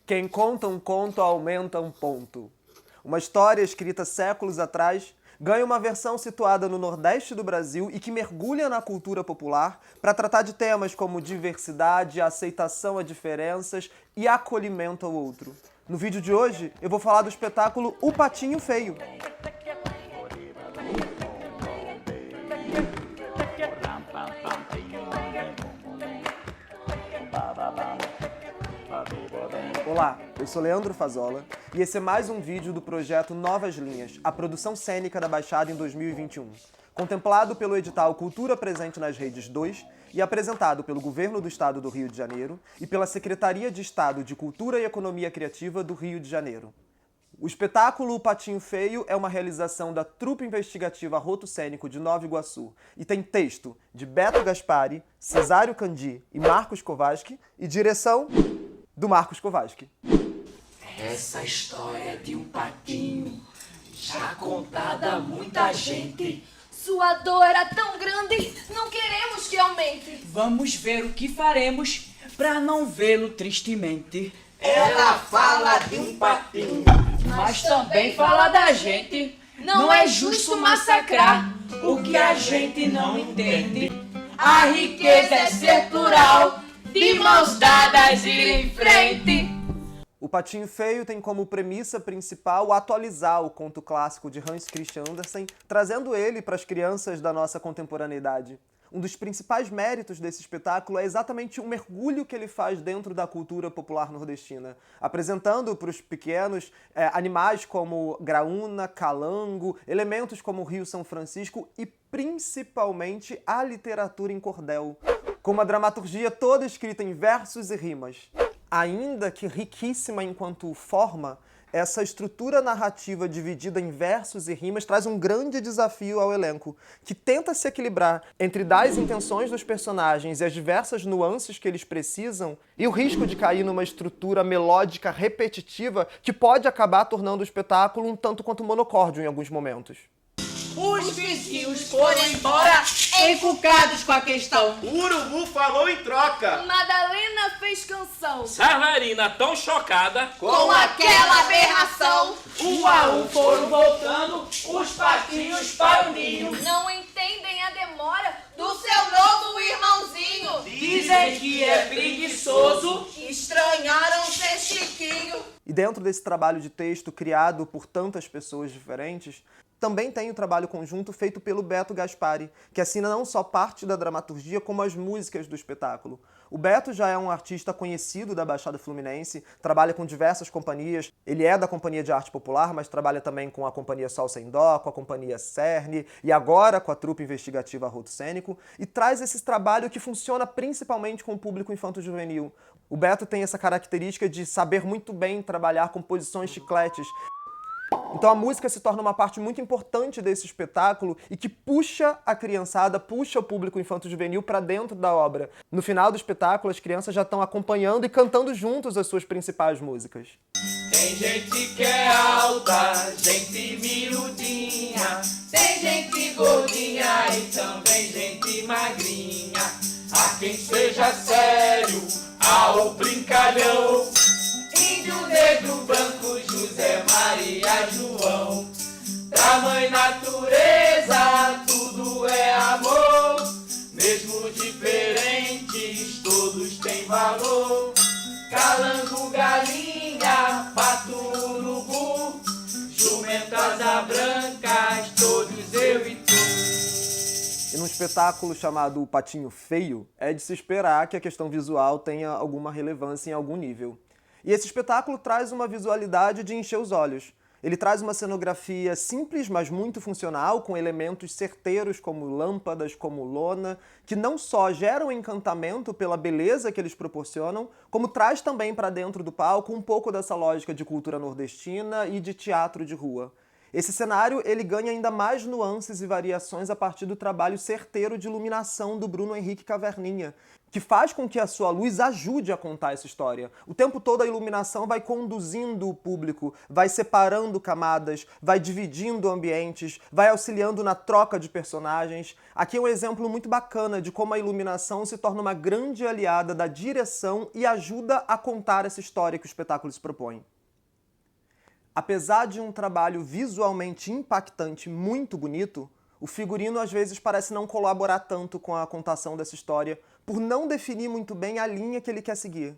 Quem conta um conto aumenta um ponto. Uma história escrita séculos atrás ganha uma versão situada no Nordeste do Brasil e que mergulha na cultura popular para tratar de temas como diversidade, aceitação a diferenças e acolhimento ao outro. No vídeo de hoje, eu vou falar do espetáculo O Patinho Feio. Olá, eu sou Leandro Fazola e esse é mais um vídeo do projeto Novas Linhas, a produção cênica da Baixada em 2021, contemplado pelo edital Cultura Presente nas Redes 2 e apresentado pelo Governo do Estado do Rio de Janeiro e pela Secretaria de Estado de Cultura e Economia Criativa do Rio de Janeiro. O espetáculo O Patinho Feio é uma realização da Trupe Investigativa Arroto Cênico de Nova Iguaçu e tem texto de Beto Gaspari, Cesário Candi e Marcos Kovaski e direção do Marcos Kovaski. Essa história de um patinho, já contada a muita gente. Sua dor era tão grande, não queremos que aumente. Vamos ver o que faremos pra não vê-lo tristemente. Ela fala de um patinho, Mas também fala da gente. Não é justo massacrar o que a gente não entende. A riqueza é ser plural, de mãos dadas ir em frente. O Patinho Feio tem como premissa principal atualizar o conto clássico de Hans Christian Andersen, trazendo ele para as crianças da nossa contemporaneidade. Um dos principais méritos desse espetáculo é exatamente o mergulho que ele faz dentro da cultura popular nordestina, apresentando para os pequenos animais como graúna, calango, elementos como o Rio São Francisco e principalmente a literatura em cordel, com uma dramaturgia toda escrita em versos e rimas. Ainda que riquíssima enquanto forma, essa estrutura narrativa dividida em versos e rimas traz um grande desafio ao elenco, que tenta se equilibrar entre dar as intenções dos personagens e as diversas nuances que eles precisam, e o risco de cair numa estrutura melódica repetitiva que pode acabar tornando o espetáculo um tanto quanto monocórdio em alguns momentos. Os vizinhos foram embora encucados com a questão. O urubu falou em troca. Madalena fez canção. Savarina tão chocada Com aquela aberração. Um a um foram voltando os patinhos para o ninho. Não entendem a demora do seu novo irmãozinho. Dizem que é preguiçoso. Estranharam ser Chiquinho. E dentro desse trabalho de texto criado por tantas pessoas diferentes, também tem o trabalho conjunto feito pelo Beto Gaspari, que assina não só parte da dramaturgia, como as músicas do espetáculo. O Beto já é um artista conhecido da Baixada Fluminense, trabalha com diversas companhias. Ele é da Companhia de Arte Popular, mas trabalha também com a Companhia Sol Sem Dó, com a Companhia Cerne e agora com a Trupe Investigativa Arroto Cênico, e traz esse trabalho que funciona principalmente com o público infanto-juvenil. O Beto tem essa característica de saber muito bem trabalhar composições chicletes. Então a música se torna uma parte muito importante desse espetáculo e que puxa a criançada, puxa o público infanto-juvenil para dentro da obra. No final do espetáculo, as crianças já estão acompanhando e cantando juntos as suas principais músicas. Tem gente que é alta, gente miudinha. Tem gente gordinha e também gente magrinha. Há quem seja sério, ao brincalhão. Índio, negro, branco, José, Maria, João. Pra mãe natureza tudo é amor. Mesmo diferentes, todos têm valor. Calango, galinha, pato, urubu. Jumento, asa brancas, todos eu e tu. E num espetáculo chamado O Patinho Feio, é de se esperar que a questão visual tenha alguma relevância em algum nível. E esse espetáculo traz uma visualidade de encher os olhos. Ele traz uma cenografia simples, mas muito funcional, com elementos certeiros como lâmpadas, como lona, que não só geram encantamento pela beleza que eles proporcionam, como traz também para dentro do palco um pouco dessa lógica de cultura nordestina e de teatro de rua. Esse cenário ele ganha ainda mais nuances e variações a partir do trabalho certeiro de iluminação do Bruno Henrique Caverninha, que faz com que a sua luz ajude a contar essa história. O tempo todo a iluminação vai conduzindo o público, vai separando camadas, vai dividindo ambientes, vai auxiliando na troca de personagens. Aqui é um exemplo muito bacana de como a iluminação se torna uma grande aliada da direção e ajuda a contar essa história que o espetáculo se propõe. Apesar de um trabalho visualmente impactante muito bonito, o figurino às vezes parece não colaborar tanto com a contação dessa história, por não definir muito bem a linha que ele quer seguir.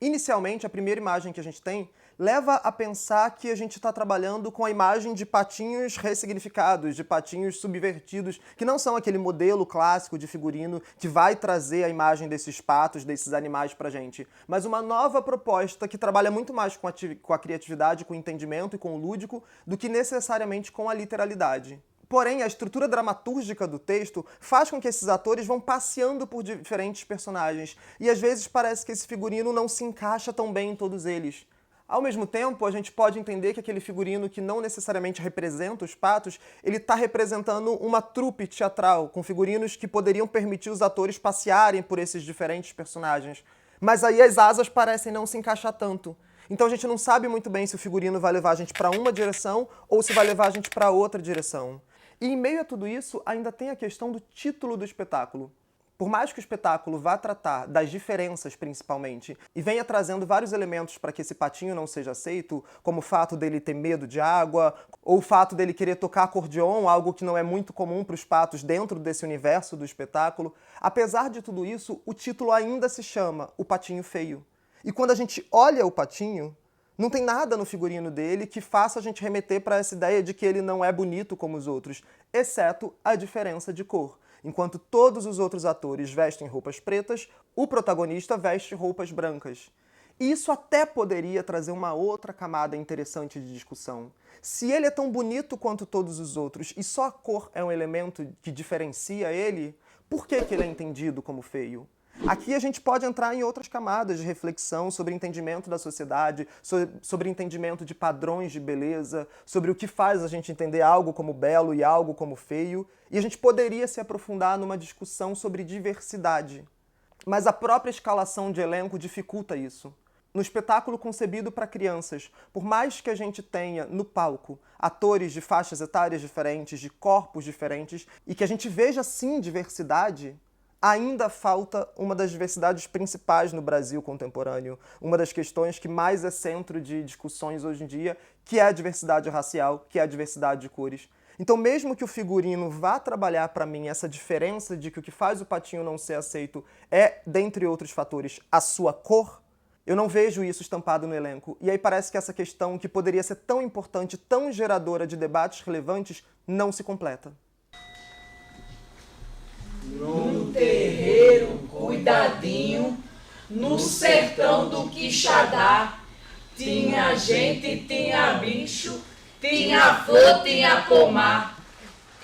Inicialmente, a primeira imagem que a gente tem leva a pensar que a gente está trabalhando com a imagem de patinhos ressignificados, de patinhos subvertidos, que não são aquele modelo clássico de figurino que vai trazer a imagem desses patos, desses animais pra gente, mas uma nova proposta que trabalha muito mais com a criatividade, com o entendimento e com o lúdico, do que necessariamente com a literalidade. Porém, a estrutura dramatúrgica do texto faz com que esses atores vão passeando por diferentes personagens, e às vezes parece que esse figurino não se encaixa tão bem em todos eles. Ao mesmo tempo, a gente pode entender que aquele figurino que não necessariamente representa os patos, ele está representando uma trupe teatral, com figurinos que poderiam permitir os atores passearem por esses diferentes personagens. Mas aí as asas parecem não se encaixar tanto. Então a gente não sabe muito bem se o figurino vai levar a gente para uma direção ou se vai levar a gente para outra direção. E em meio a tudo isso, ainda tem a questão do título do espetáculo. Por mais que o espetáculo vá tratar das diferenças, principalmente, e venha trazendo vários elementos para que esse patinho não seja aceito, como o fato dele ter medo de água, ou o fato dele querer tocar acordeon, algo que não é muito comum para os patos dentro desse universo do espetáculo, apesar de tudo isso, o título ainda se chama O Patinho Feio. E quando a gente olha o patinho, não tem nada no figurino dele que faça a gente remeter para essa ideia de que ele não é bonito como os outros, exceto a diferença de cor. Enquanto todos os outros atores vestem roupas pretas, o protagonista veste roupas brancas. E isso até poderia trazer uma outra camada interessante de discussão. Se ele é tão bonito quanto todos os outros e só a cor é um elemento que diferencia ele, por que ele é entendido como feio? Aqui a gente pode entrar em outras camadas de reflexão sobre entendimento da sociedade, sobre entendimento de padrões de beleza, sobre o que faz a gente entender algo como belo e algo como feio, e a gente poderia se aprofundar numa discussão sobre diversidade. Mas a própria escalação de elenco dificulta isso. No espetáculo concebido para crianças, por mais que a gente tenha no palco atores de faixas etárias diferentes, de corpos diferentes, e que a gente veja sim diversidade, ainda falta uma das diversidades principais no Brasil contemporâneo, uma das questões que mais é centro de discussões hoje em dia, que é a diversidade racial, que é a diversidade de cores. Então, mesmo que o figurino vá trabalhar para mim essa diferença de que o que faz o patinho não ser aceito é, dentre outros fatores, a sua cor, eu não vejo isso estampado no elenco. E aí parece que essa questão, que poderia ser tão importante, tão geradora de debates relevantes, não se completa. No terreiro, cuidadinho, no sertão do Quixadá, tinha gente, tinha bicho, tinha flor, tinha pomar,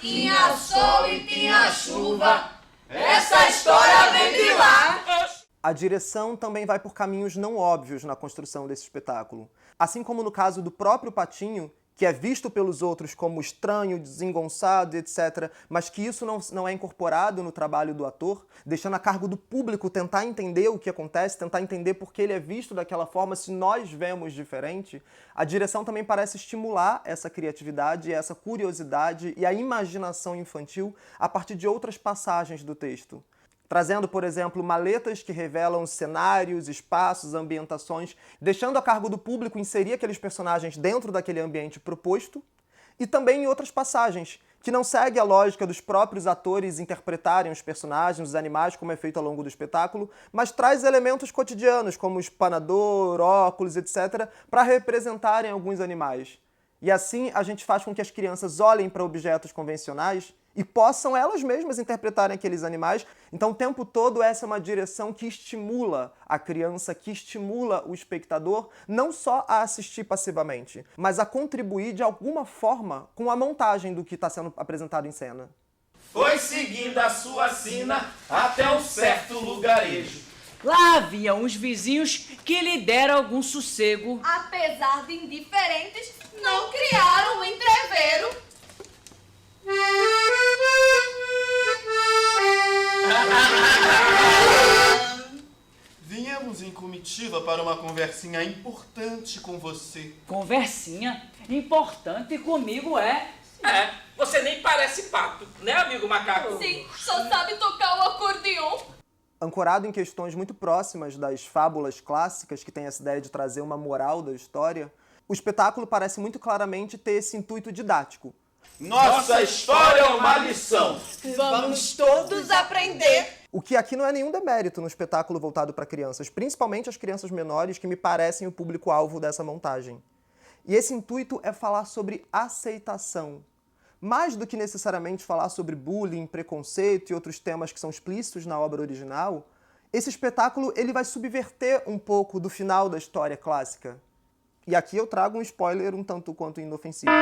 Tinha sol e tinha chuva. Essa história vem de lá. A direção também vai por caminhos não óbvios na construção desse espetáculo. Assim como no caso do próprio patinho, que é visto pelos outros como estranho, desengonçado, etc., mas que isso não é incorporado no trabalho do ator, deixando a cargo do público tentar entender o que acontece, tentar entender por que ele é visto daquela forma se nós vemos diferente, a direção também parece estimular essa criatividade, essa curiosidade e a imaginação infantil a partir de outras passagens do texto. Trazendo, por exemplo, maletas que revelam cenários, espaços, ambientações, deixando a cargo do público inserir aqueles personagens dentro daquele ambiente proposto, e também em outras passagens, que não segue a lógica dos próprios atores interpretarem os personagens, os animais, como é feito ao longo do espetáculo, mas traz elementos cotidianos, como espanador, óculos, etc., para representarem alguns animais. E assim a gente faz com que as crianças olhem para objetos convencionais e possam elas mesmas interpretarem aqueles animais. Então o tempo todo essa é uma direção que estimula a criança, que estimula o espectador, não só a assistir passivamente, mas a contribuir de alguma forma com a montagem do que está sendo apresentado em cena. Foi seguindo a sua sina até um certo lugarejo. Lá havia uns vizinhos que lhe deram algum sossego. Apesar de indiferentes, não criaram um entreveiro. Viemos em comitiva para uma conversinha importante com você. Conversinha importante comigo é. É, você nem parece pato, né, amigo macaco? Sim, só sabe tocar o acordeon. Ancorado em questões muito próximas das fábulas clássicas, que têm essa ideia de trazer uma moral da história, o espetáculo parece muito claramente ter esse intuito didático. Nossa história é uma lição. Vamos todos aprender. O que aqui não é nenhum demérito no espetáculo voltado para crianças, principalmente as crianças menores, que me parecem o público-alvo dessa montagem. E esse intuito é falar sobre aceitação. Mais do que necessariamente falar sobre bullying, preconceito e outros temas que são explícitos na obra original, esse espetáculo ele vai subverter um pouco do final da história clássica. E aqui eu trago um spoiler um tanto quanto inofensivo.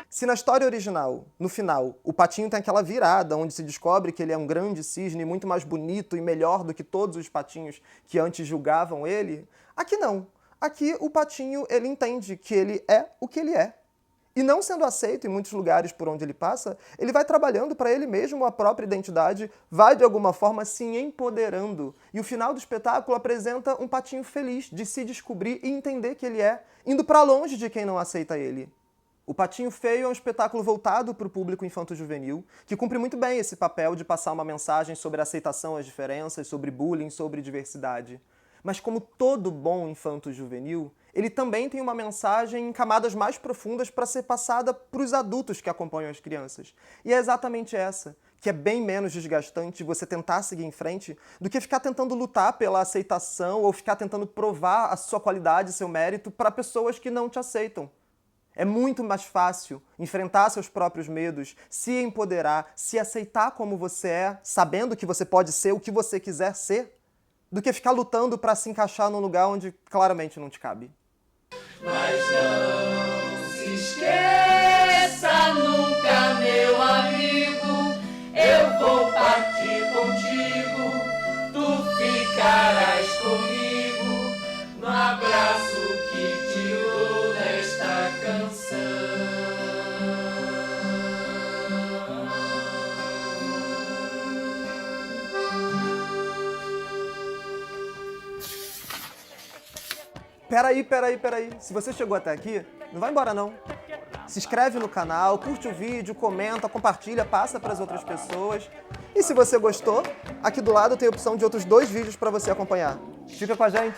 Se na história original, no final, o patinho tem aquela virada onde se descobre que ele é um grande cisne muito mais bonito e melhor do que todos os patinhos que antes julgavam ele, aqui não. Aqui o patinho ele entende que ele é o que ele é. E não sendo aceito em muitos lugares por onde ele passa, ele vai trabalhando para ele mesmo a própria identidade, vai de alguma forma se empoderando. E o final do espetáculo apresenta um patinho feliz de se descobrir e entender que ele é, indo para longe de quem não aceita ele. O Patinho Feio é um espetáculo voltado para o público infanto-juvenil, que cumpre muito bem esse papel de passar uma mensagem sobre aceitação às diferenças, sobre bullying, sobre diversidade. Mas como todo bom infanto-juvenil, ele também tem uma mensagem em camadas mais profundas para ser passada para os adultos que acompanham as crianças. E é exatamente essa, que é bem menos desgastante você tentar seguir em frente do que ficar tentando lutar pela aceitação ou ficar tentando provar a sua qualidade, seu mérito para pessoas que não te aceitam. É muito mais fácil enfrentar seus próprios medos, se empoderar, se aceitar como você é, sabendo que você pode ser o que você quiser ser, do que ficar lutando para se encaixar num lugar onde claramente não te cabe. Mas não se esqueça nunca, meu amigo, eu vou partir contigo, tu ficarás comigo, no abraço que te dou nesta canção. Peraí. Se você chegou até aqui, não vai embora não. Se inscreve no canal, curte o vídeo, comenta, compartilha, passa para as outras pessoas. E se você gostou, aqui do lado tem a opção de outros 2 vídeos para você acompanhar. Fica com a gente!